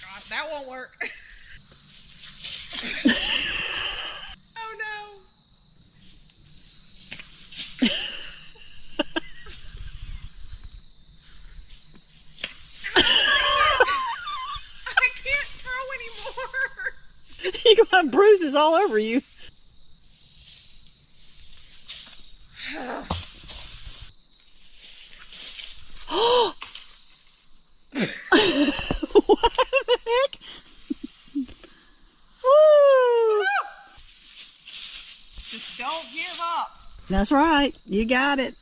God, that won't work. Oh no. I can't throw anymore. You're gonna have bruises all over you. What the heck? Woo! Just don't give up. That's right. You got it.